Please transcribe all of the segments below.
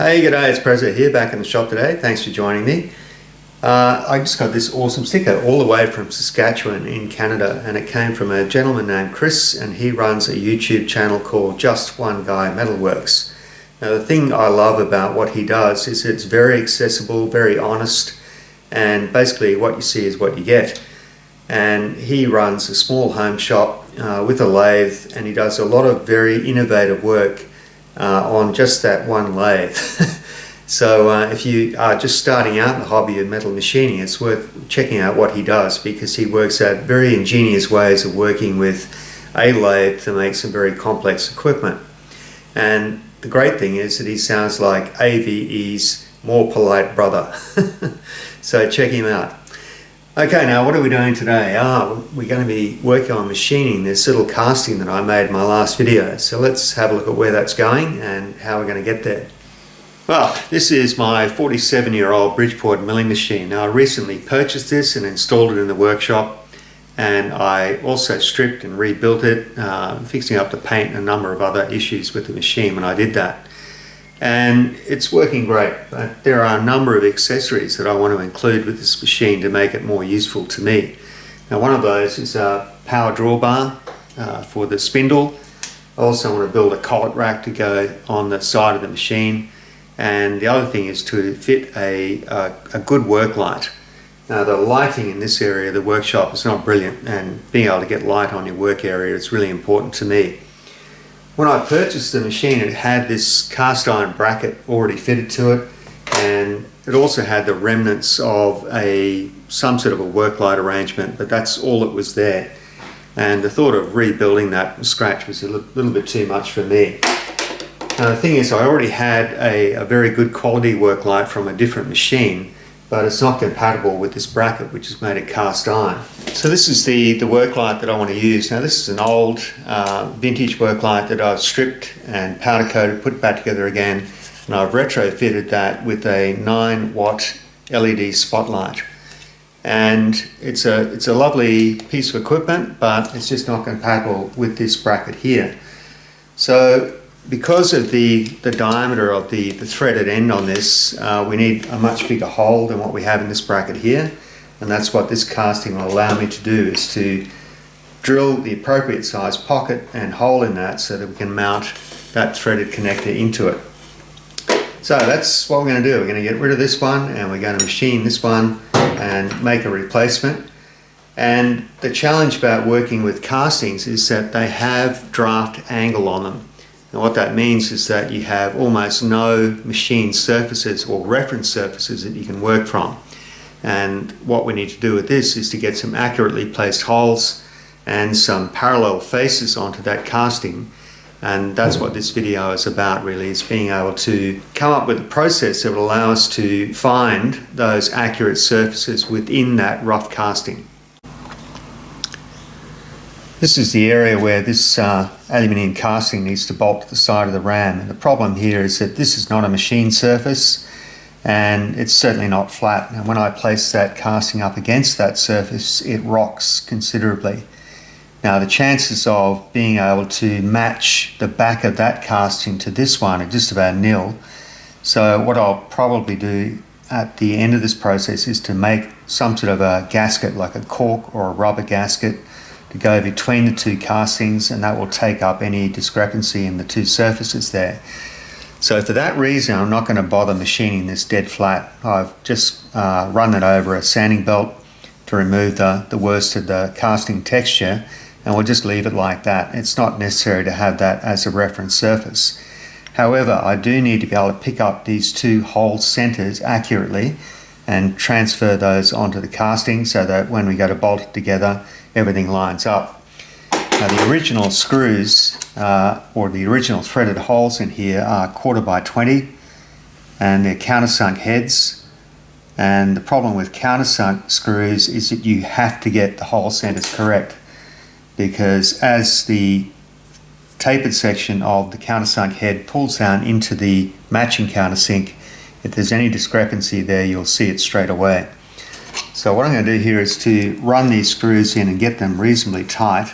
Hey, g'day, it's Prezzo here, back in the shop today. Thanks for joining me. I just got this awesome sticker all the way from Saskatchewan in Canada, and it came from a gentleman named Chris, and he runs a YouTube channel called Just One Guy Metalworks. Now, the thing I love about what he does is it's very accessible, very honest, and basically what you see is what you get. And he runs a small home shop with a lathe, and he does a lot of very innovative work on just that one lathe. So if you are just starting out in the hobby of metal machining, it's worth checking out what he does, because he works out very ingenious ways of working with a lathe to make some very complex equipment. And the great thing is that he sounds like AVE's more polite brother. So check him out. Okay, now what are we doing today? We're going to be working on machining this little casting that I made in my last video. So let's have a look at where that's going and how we're going to get there. Well, this is my 47-year-old Bridgeport milling machine. Now, I recently purchased this and installed it in the workshop, and I also stripped and rebuilt it, fixing up the paint and a number of other issues with the machine when I did that. And it's working great, but there are a number of accessories that I want to include with this machine to make it more useful to me. Now, one of those is a power drawbar for the spindle. I also want to build a collet rack to go on the side of the machine, and the other thing is to fit a good work light. Now, the lighting in this area of the workshop is not brilliant, and being able to get light on your work area is really important to me. When I purchased the machine, it had this cast iron bracket already fitted to it, and it also had the remnants of some sort of a work light arrangement, but that's all that was there. And the thought of rebuilding that from scratch was a little bit too much for me. Now, the thing is, I already had a very good quality work light from a different machine, but it's not compatible with this bracket, which is made of cast iron. So this is the work light that I want to use. Now, this is an old vintage work light that I've stripped and powder coated, put back together again, and I've retrofitted that with a 9-watt LED spotlight. And it's a lovely piece of equipment, but it's just not compatible with this bracket here. So because of the diameter of the threaded end on this, we need a much bigger hole than what we have in this bracket here, and that's what this casting will allow me to do, is to drill the appropriate size pocket and hole in that so that we can mount that threaded connector into it. So that's what we're going to do. We're going to get rid of this one, and we're going to machine this one and make a replacement. And the challenge about working with castings is that they have draft angle on them. And what that means is that you have almost no machine surfaces or reference surfaces that you can work from. And what we need to do with this is to get some accurately placed holes and some parallel faces onto that casting. And that's what this video is about, really, is being able to come up with a process that will allow us to find those accurate surfaces within that rough casting. This is the area where this aluminium casting needs to bolt to the side of the ram, and the problem here is that this is not a machine surface, and it's certainly not flat. And when I place that casting up against that surface, it rocks considerably. Now, the chances of being able to match the back of that casting to this one are just about nil. So what I'll probably do at the end of this process is to make some sort of a gasket, like a cork or a rubber gasket, to go between the two castings, and that will take up any discrepancy in the two surfaces there. So for that reason, I'm not going to bother machining this dead flat. I've just run it over a sanding belt to remove the worst of the casting texture, and we'll just leave it like that. It's not necessary to have that as a reference surface. However, I do need to be able to pick up these two hole centers accurately and transfer those onto the casting so that when we go to bolt it together, everything lines up. Now, the original screws or the original threaded holes in here are 1/4 by 20, and they're countersunk heads. And the problem with countersunk screws is that you have to get the hole centers correct, because as the tapered section of the countersunk head pulls down into the matching countersink, if there's any discrepancy there, you'll see it straight away. So what I'm going to do here is to run these screws in and get them reasonably tight,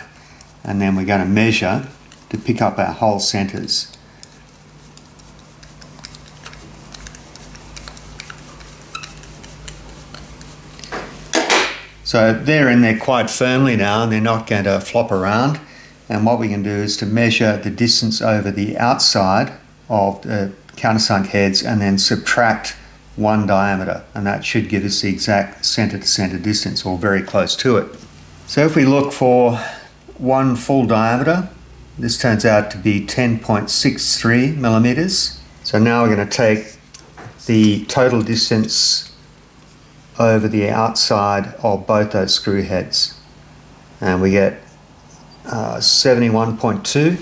and then we're going to measure to pick up our hole centers. So they're in there quite firmly now and they're not going to flop around. And what we can do is to measure the distance over the outside of the countersunk heads and then subtract one diameter, and that should give us the exact centre to centre distance, or very close to it. So if we look for one full diameter, this turns out to be 10.63 millimeters. So now we're going to take the total distance over the outside of both those screw heads, and we get 71.2.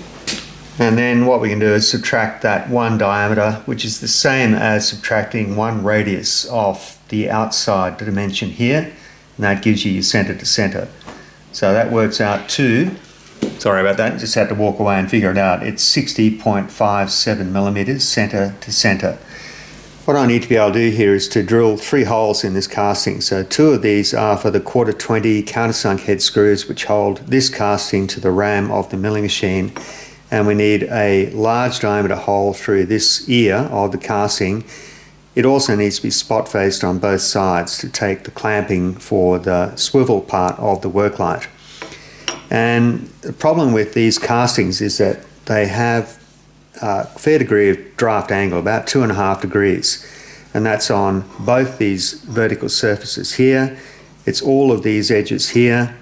And then what we can do is subtract that one diameter, which is the same as subtracting one radius off the outside dimension here, and that gives you your centre to centre. So that works out to, sorry about that, just had to walk away and figure it out. It's 60.57 millimeters centre to centre. What I need to be able to do here is to drill 3 holes in this casting. So 2 of these are for the 1/4 countersunk head screws, which hold this casting to the ram of the milling machine. And we need a large diameter hole through this ear of the casting. It also needs to be spot faced on both sides to take the clamping for the swivel part of the worklight. And the problem with these castings is that they have a fair degree of draft angle, about 2.5 degrees, and that's on both these vertical surfaces here. It's all of these edges here,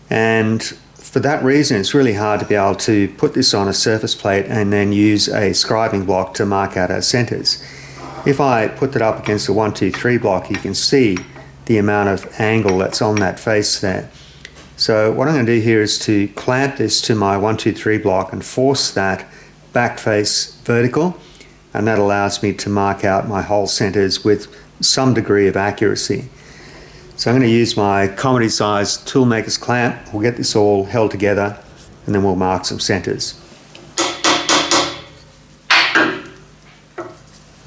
and for that reason it's really hard to be able to put this on a surface plate and then use a scribing block to mark out our centres. If I put that up against a 1, 2, 3 block, you can see the amount of angle that's on that face there. So what I'm going to do here is to clamp this to my 1, 2, 3 block and force that back face vertical, and that allows me to mark out my hole centres with some degree of accuracy. So I'm going to use my comedy sized toolmaker's clamp. We'll get this all held together and then we'll mark some centres.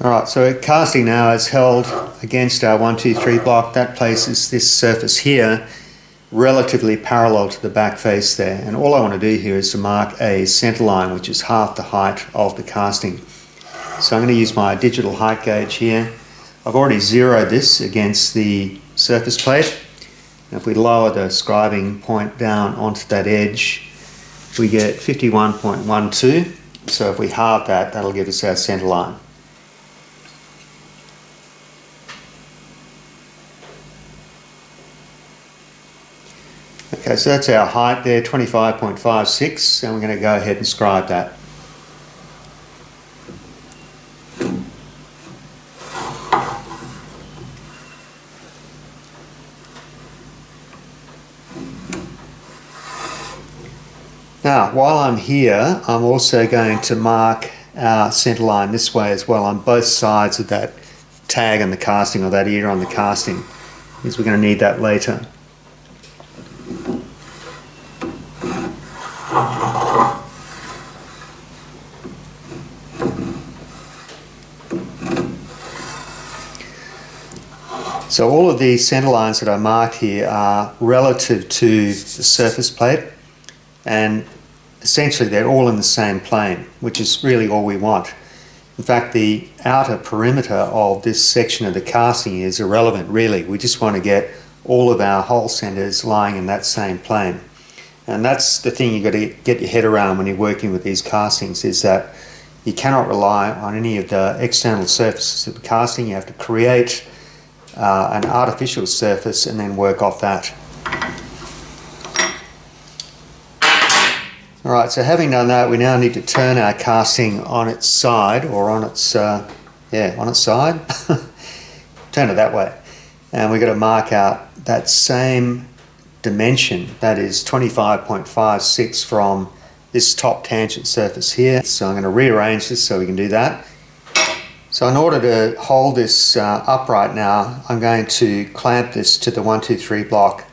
Alright, so casting now is held against our 1, 2, 3 block. That places this surface here relatively parallel to the back face there, and all I want to do here is to mark a centre line which is half the height of the casting. So I'm going to use my digital height gauge here. I've already zeroed this against the surface plate. And if we lower the scribing point down onto that edge, we get 51.12. So if we halve that, that'll give us our centre line. Okay, so that's our height there, 25.56, and we're going to go ahead and scribe that. Now, while I'm here, I'm also going to mark our centre line this way as well on both sides of that tag on the casting, or that ear on the casting, because we're going to need that later. So all of these centre lines that I marked here are relative to the surface plate, and essentially they're all in the same plane, which is really all we want. In fact, the outer perimeter of this section of the casting is irrelevant really. We just want to get all of our hole centres lying in that same plane. And that's the thing you've got to get your head around when you're working with these castings, is that you cannot rely on any of the external surfaces of the casting. You have to create an artificial surface and then work off that. Alright, so having done that, we now need to turn our casting on its side, or on its, on its side. Turn it that way. And we've got to mark out that same dimension, that is 25.56 from this top tangent surface here. So I'm going to rearrange this so we can do that. So in order to hold this upright now, I'm going to clamp this to the 1, 2, 3 block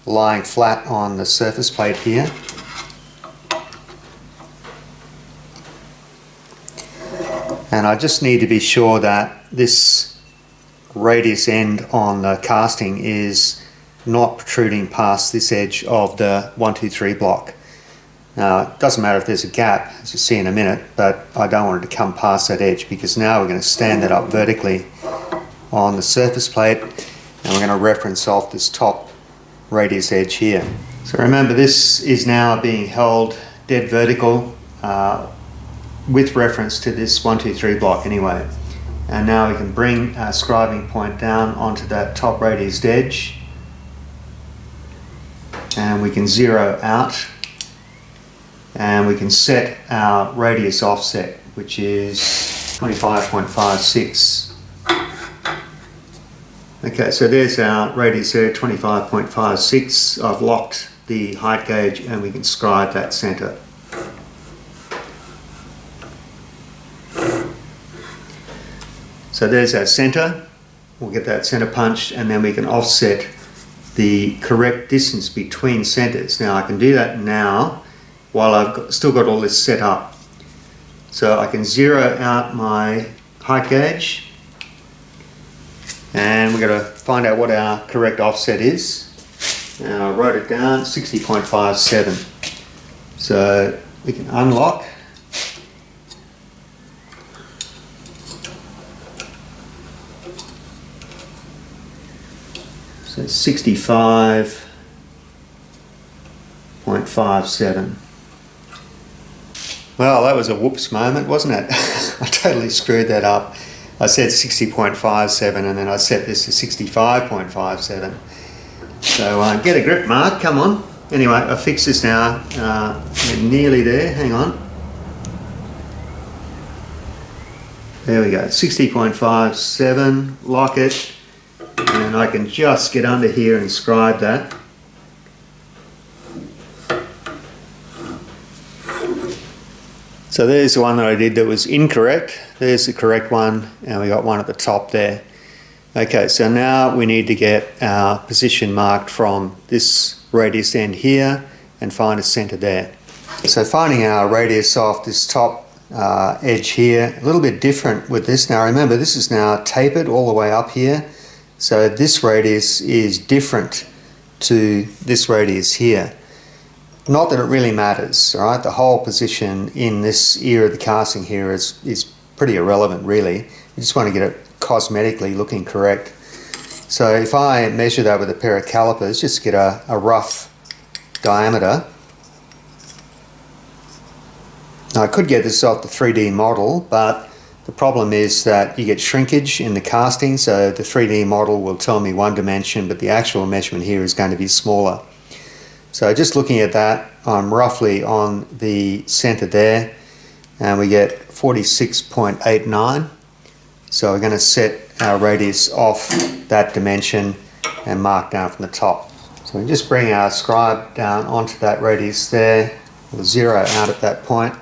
lying flat on the surface plate here. And I just need to be sure that this radius end on the casting is not protruding past this edge of the 1, 2, 3 block. Now, it doesn't matter if there's a gap, as you'll see in a minute, but I don't want it to come past that edge, because now we're going to stand that up vertically on the surface plate, and we're going to reference off this top radius edge here. So remember, this is now being held dead vertical with reference to this 1, 2, 3 block anyway. And now we can bring our scribing point down onto that top radius edge, and we can zero out, and we can set our radius offset, which is 25.56. Okay, so there's our radius there, 25.56. I've locked the height gauge and we can scribe that center. So there's our center. We'll get that center punched, and then we can offset the correct distance between centers. Now I can do that now while I've still got all this set up. So I can zero out my height gauge, and we're going to find out what our correct offset is. Now I wrote it down, 60.57. So we can unlock. So 65.57. Well, that was a whoops moment, wasn't it? I totally screwed that up. I said 60.57 and then I set this to 65.57. So get a grip, Mark, come on. Anyway, I fixed this now. We're nearly there, hang on. There we go, 60.57, lock it. And I can just get under here and scribe that. So there's the one that I did that was incorrect. There's the correct one, and we got one at the top there. Okay, so now we need to get our position marked from this radius end here and find a center there. So finding our radius off this top edge here, a little bit different with this. Now remember, this is now tapered all the way up here. So this radius is different to this radius here. Not that it really matters, all right? The whole position in this ear of the casting here is pretty irrelevant, really. You just want to get it cosmetically looking correct. So if I measure that with a pair of calipers, just get a rough diameter. Now I could get this off the 3D model, but the problem is that you get shrinkage in the casting, so the 3D model will tell me one dimension, but the actual measurement here is going to be smaller. So just looking at that, I'm roughly on the center there, and we get 46.89. So we're going to set our radius off that dimension and mark down from the top. So we just bring our scribe down onto that radius there. We'll zero out at that point,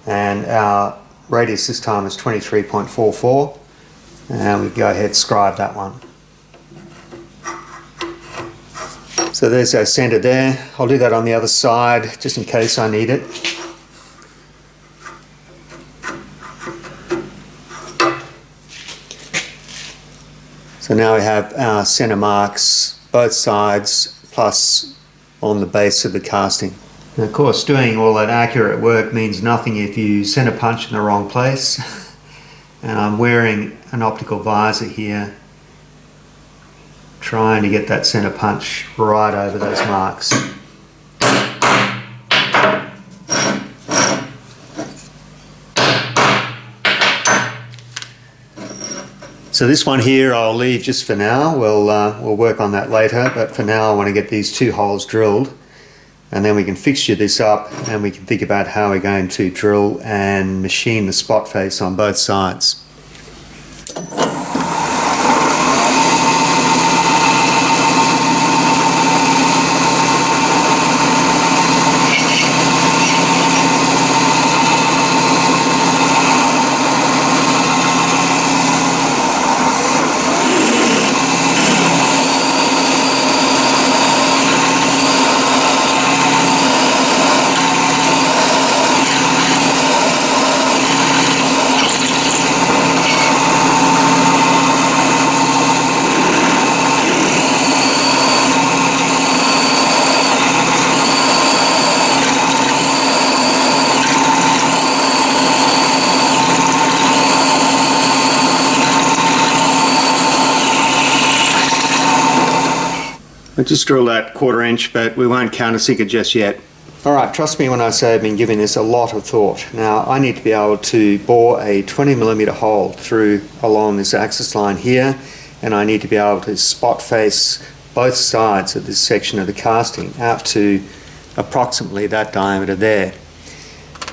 and our radius this time is 23.44, and we go ahead scribe that one. So there's our center there. I'll do that on the other side just in case I need it. So now we have our center marks both sides plus on the base of the casting. And of course, doing all that accurate work means nothing if you center punch in the wrong place. And I'm wearing an optical visor here, trying to get that center punch right over those marks. So this one here I'll leave just for now. We'll work on that later, but for now I want to get these two holes drilled, and then we can fixture this up and we can think about how we're going to drill and machine the spot face on both sides. I just drilled that 1/4 inch, but we won't countersink it just yet. Alright, trust me when I say I've been giving this a lot of thought. Now I need to be able to bore a 20mm hole through along this axis line here, and I need to be able to spot face both sides of this section of the casting out to approximately that diameter there.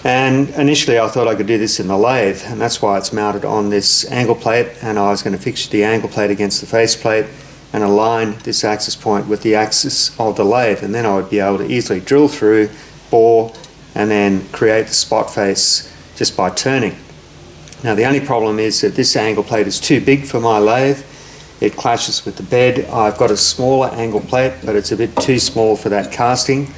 And initially I thought I could do this in the lathe, and that's why it's mounted on this angle plate, and I was going to fix the angle plate against the face plate and align this axis point with the axis of the lathe, and then I would be able to easily drill through, bore, and then create the spot face just by turning. Now the only problem is that this angle plate is too big for my lathe. It clashes with the bed. I've got a smaller angle plate, but it's a bit too small for that casting.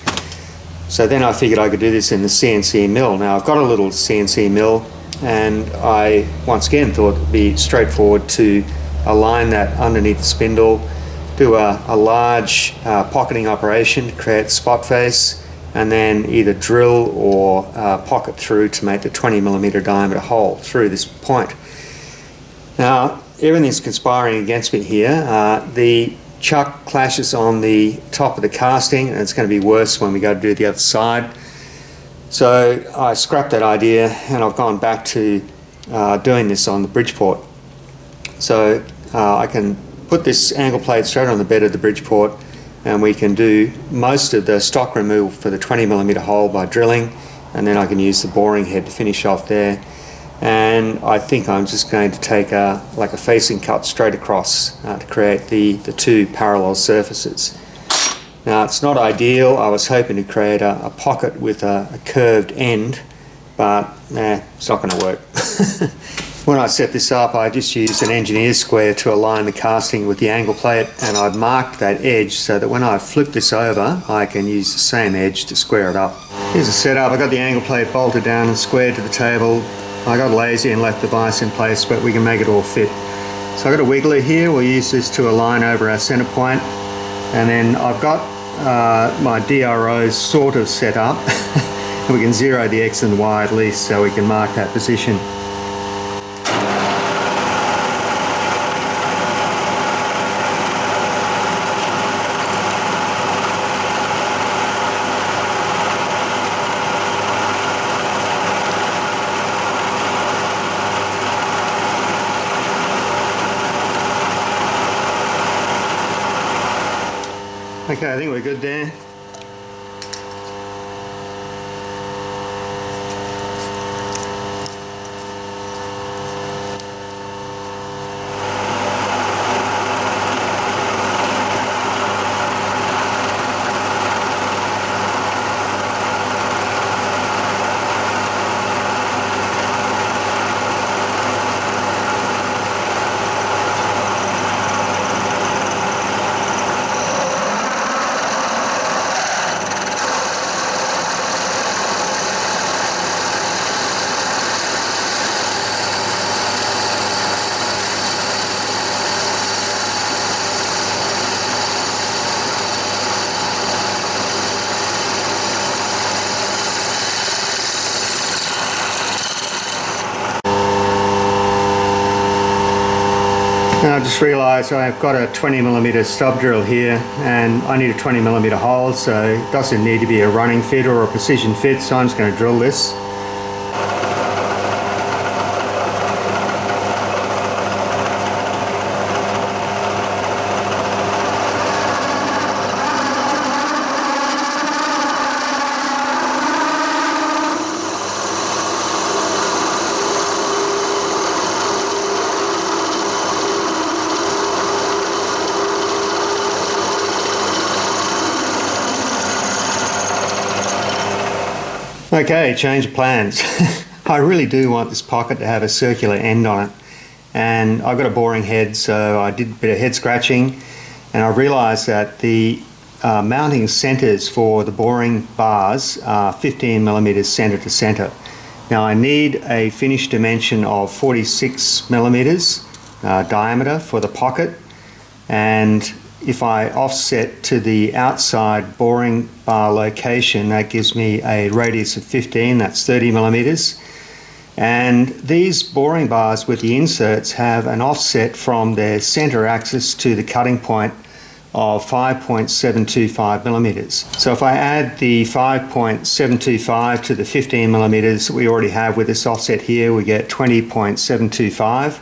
So then I figured I could do this in the CNC mill. Now I've got a little CNC mill, and I once again thought it would be straightforward to align that underneath the spindle, do a large pocketing operation to create spot face, and then either drill or pocket through to make the 20mm diameter hole through this point. Now everything's conspiring against me here. The chuck clashes on the top of the casting, and it's going to be worse when we go to do the other side. So I scrapped that idea, and I've gone back to doing this on the Bridgeport. So I can put this angle plate straight on the bed of the Bridgeport, and we can do most of the stock removal for the 20mm hole by drilling, and then I can use the boring head to finish off there. And I think I'm just going to take like a facing cut straight across to create the two parallel surfaces. Now it's not ideal. I was hoping to create a pocket with a curved end, but it's not going to work. When I set this up, I just used an engineer's square to align the casting with the angle plate, and I've marked that edge so that when I flip this over, I can use the same edge to square it up. Here's the setup. I got the angle plate bolted down and squared to the table. I got lazy and left the vise in place, but we can make it all fit. So I've got a wiggler here. We'll use this to align over our center point, and then I've got my DROs sort of set up. We can zero the X and Y at least, so we can mark that position. Okay, I think we're good there. Now I just realised I've got a 20mm stub drill here, and I need a 20mm hole, so it doesn't need to be a running fit or a precision fit, so I'm just going to drill this. Okay, change of plans. I really do want this pocket to have a circular end on it, and I've got a boring head, so I did a bit of head scratching, and I realised that the mounting centres for the boring bars are 15mm centre to centre. Now I need a finish dimension of 46mm diameter for the pocket, and if I offset to the outside boring bar location, that gives me a radius of 15, that's 30mm. And these boring bars with the inserts have an offset from their center axis to the cutting point of 5.725 millimeters. So if I add the 5.725 to the 15 millimeters that we already have with this offset here, we get 20.725.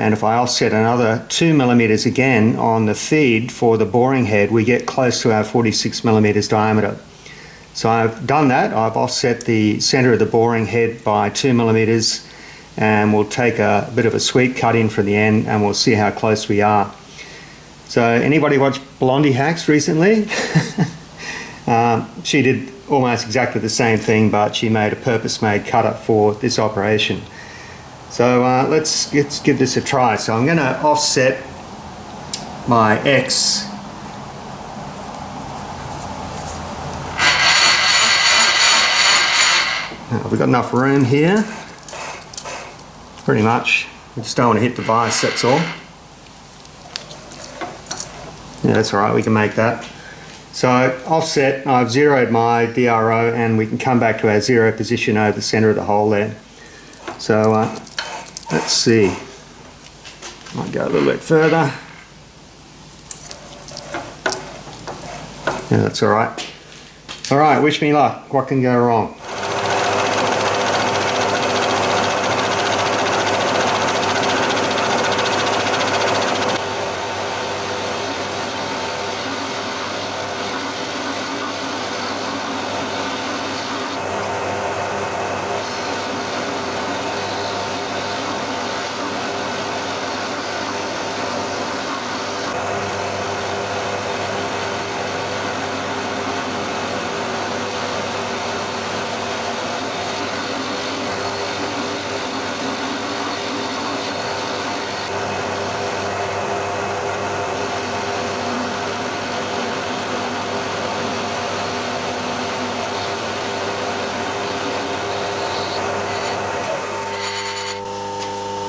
And if I offset another 2 millimeters again on the feed for the boring head, we get close to our 46 millimeters diameter. So I've done that. I've offset the center of the boring head by 2 millimeters, and we'll take a bit of a sweep cut in from the end and we'll see how close we are. So anybody watched Blondie Hacks recently? She did almost exactly the same thing, but she made a purpose-made cutter for this operation. So let's give this a try. So I'm going to offset my X. We've got enough room here. Pretty much. We just don't want to hit the vise, that's all. Yeah, that's alright, we can make that. So offset, I've zeroed my DRO, and we can come back to our zero position over the center of the hole there. So let's see. Might go a little bit further. Yeah, that's alright. Alright, wish me luck. What can go wrong?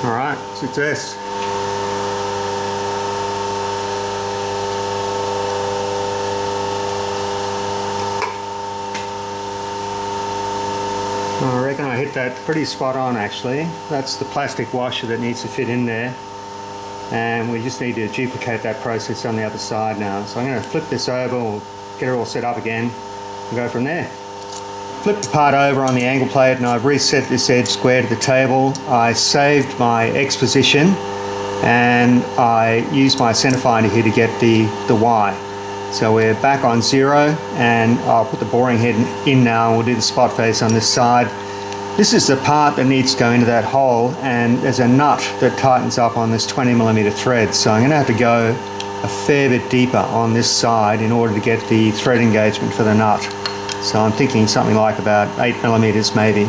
Alright, success. I reckon I hit that pretty spot on actually. That's the plastic washer that needs to fit in there. And we just need to duplicate that process on the other side now. So I'm going to flip this over, we'll get it all set up again and go from there. Flip the part over on the angle plate and I've reset this edge square to the table. I saved my X position and I used my center finder here to get the Y. So we're back on zero, and I'll put the boring head in now and we'll do the spot face on this side. This is the part that needs to go into that hole, and there's a nut that tightens up on this 20mm thread. So I'm going to have to go a fair bit deeper on this side in order to get the thread engagement for the nut. So I'm thinking something like about 8mm maybe.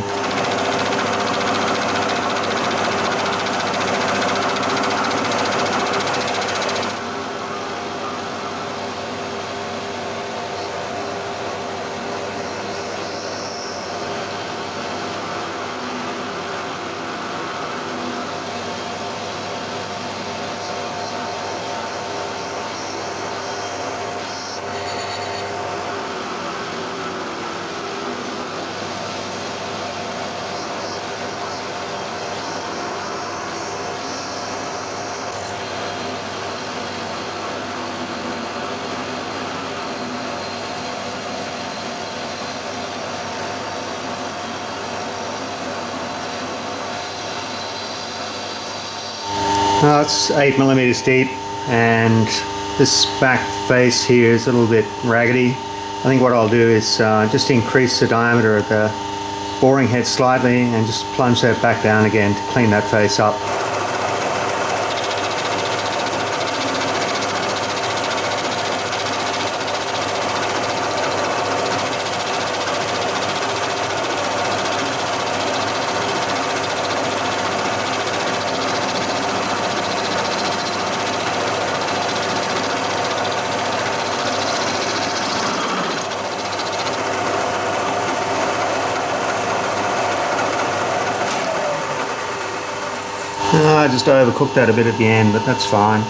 It's 8mm deep, and this back face here is a little bit raggedy. I think what I'll do is just increase the diameter of the boring head slightly and just plunge that back down again to clean that face up. I just overcooked that a bit at the end, but that's fine.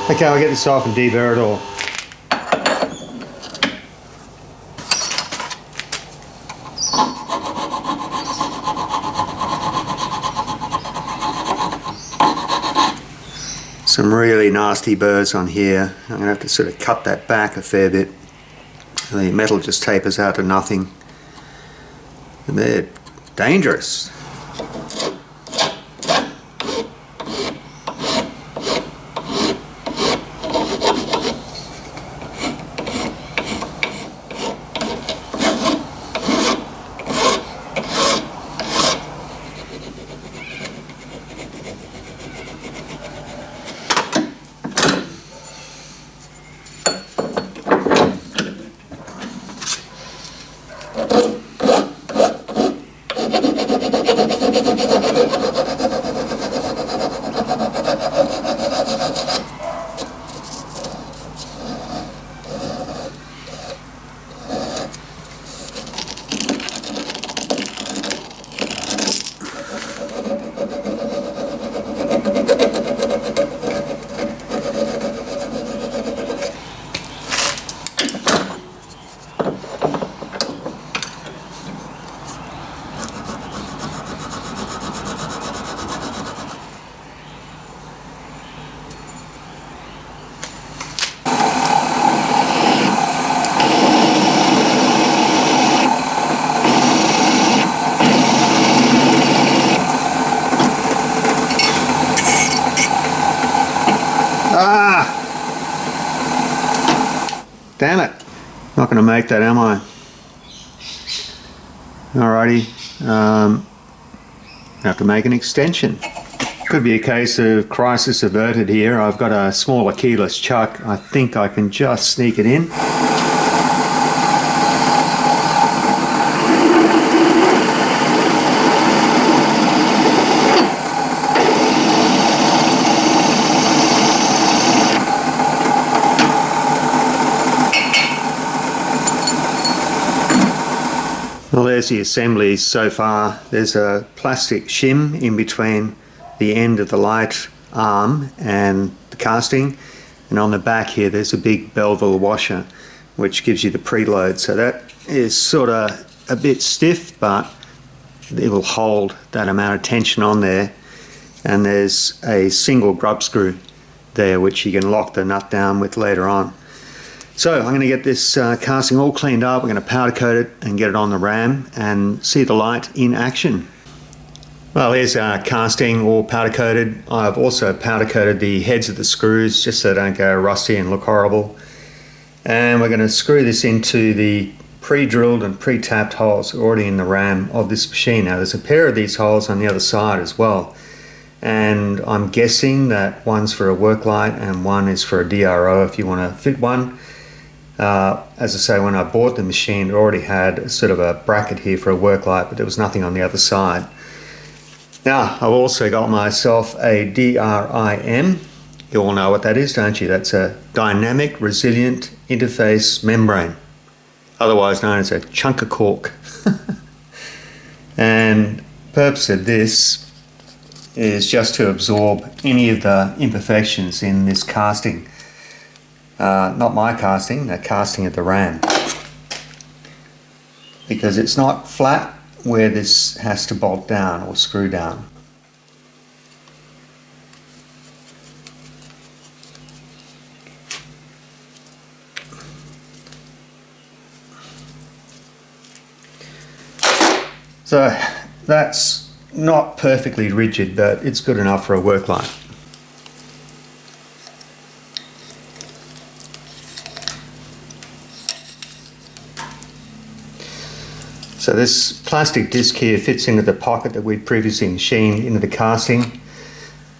Okay, I'll get this off and deburr it all. Some really nasty burrs on here. I'm going to have to sort of cut that back a fair bit. The metal just tapers out to nothing. And they're dangerous. Damn it. Not going to make that, am I? Alrighty. Have to make an extension. Could be a case of crisis averted here. I've got a smaller keyless chuck. I think I can just sneak it in. Well, there's the assembly so far. There's a plastic shim in between the end of the light arm and the casting, and on the back here there's a big Belleville washer which gives you the preload. So that is sort of a bit stiff, but it will hold that amount of tension on there. And there's a single grub screw there which you can lock the nut down with later on. So I'm going to get this casting all cleaned up. We're going to powder coat it and get it on the ram and see the light in action. Well, here's our casting all powder coated. I've also powder coated the heads of the screws just so they don't go rusty and look horrible. And we're going to screw this into the pre-drilled and pre-tapped holes already in the ram of this machine. Now there's a pair of these holes on the other side as well. And I'm guessing that one's for a work light and one is for a DRO if you want to fit one. As I say, when I bought the machine, it already had sort of a bracket here for a work light, but there was nothing on the other side. Now, I've also got myself a DRIM. You all know what that is, don't you? That's a dynamic resilient interface membrane, otherwise known as a chunk of cork. And the purpose of this is just to absorb any of the imperfections in this casting. Not my casting, the casting of the ram. Because it's not flat where this has to bolt down or screw down. So that's not perfectly rigid, but it's good enough for a work light. So this plastic disc here fits into the pocket that we'd previously machined into the casting.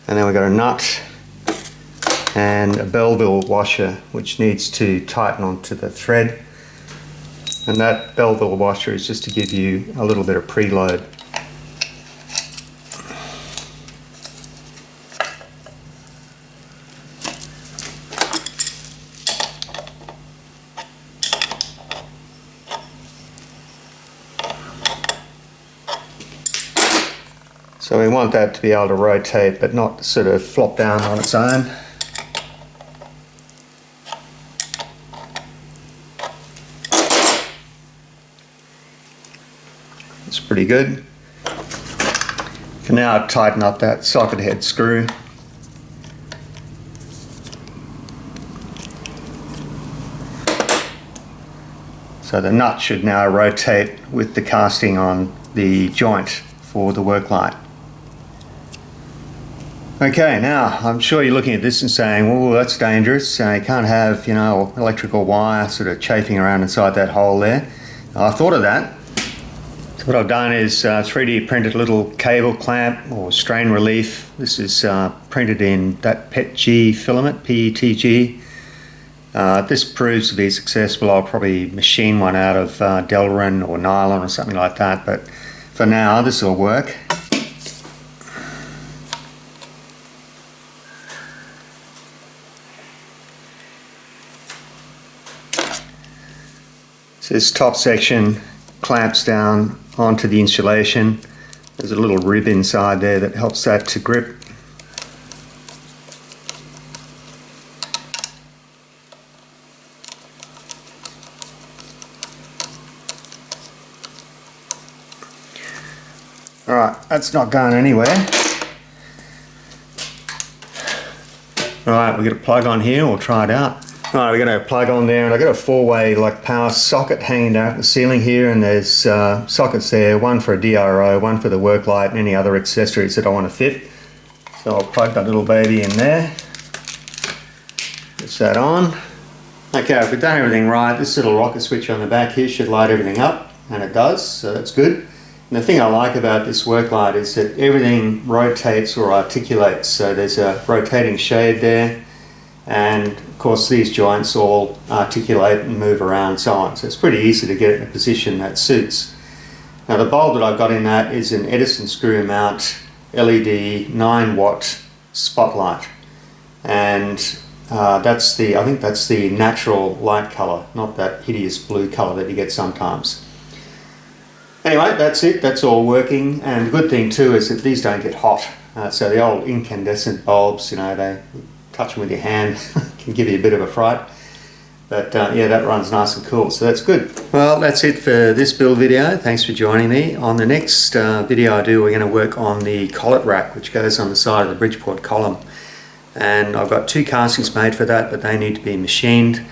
And then we've got a nut and a Belleville washer which needs to tighten onto the thread. And that Belleville washer is just to give you a little bit of preload. So we want that to be able to rotate but not sort of flop down on its own. It's pretty good. Can now tighten up that socket head screw. So the nut should now rotate with the casting on the joint for the worklight. Okay, now I'm sure you're looking at this and saying, well, that's dangerous. You can't have, electrical wire sort of chafing around inside that hole there. I thought of that. So what I've done is 3D printed a little cable clamp or strain relief. This is printed in that PETG filament, PETG. This proves to be successful. I'll probably machine one out of Delrin or nylon or something like that, but for now this will work. So this top section clamps down onto the insulation. There's a little rib inside there that helps that to grip. Alright, that's not going anywhere. Alright, we've got a plug on here, we'll try it out. Alright, we're going to plug on there, and I've got a 4-way power socket hanging down at the ceiling here, and there's sockets there, one for a DRO, one for the worklight, and any other accessories that I want to fit. So I'll plug that little baby in there. Push that on. Okay, if we've done everything right, this little rocket switch on the back here should light everything up, and it does, so that's good. And the thing I like about this worklight is that everything rotates or articulates, so there's a rotating shade there, and of course these joints all articulate and move around and so on, so it's pretty easy to get in a position that suits. Now the bulb that I've got in that is an Edison screw mount LED 9-watt spotlight, and I think that's the natural light colour, not that hideous blue colour that you get sometimes. Anyway, that's it, that's all working, and the good thing too is that these don't get hot. So the old incandescent bulbs, they touch them with your hand, can give you a bit of a fright. But yeah, that runs nice and cool, so that's good. Well, that's it for this build video. Thanks for joining me. On the next video I do, we're going to work on the collet rack, which goes on the side of the Bridgeport column. And I've got 2 castings made for that, but they need to be machined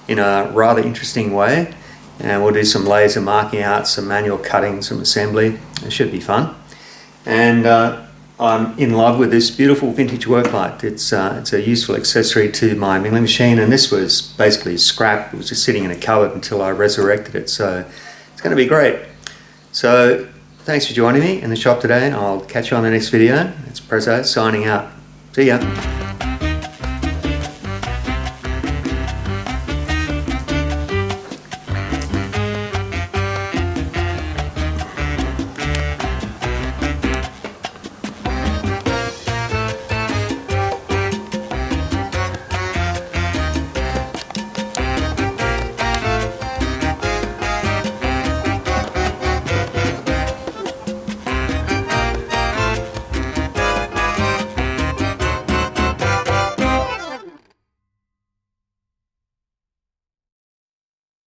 in a rather interesting way. And we'll do some laser marking out, some manual cutting, some assembly. It should be fun. And I'm in love with this beautiful vintage worklight. It's a useful accessory to my milling machine, and this was basically scrap. It was just sitting in a cupboard until I resurrected it, so it's going to be great. So thanks for joining me in the shop today. I'll catch you on the next video. It's Prezzo signing out. See ya.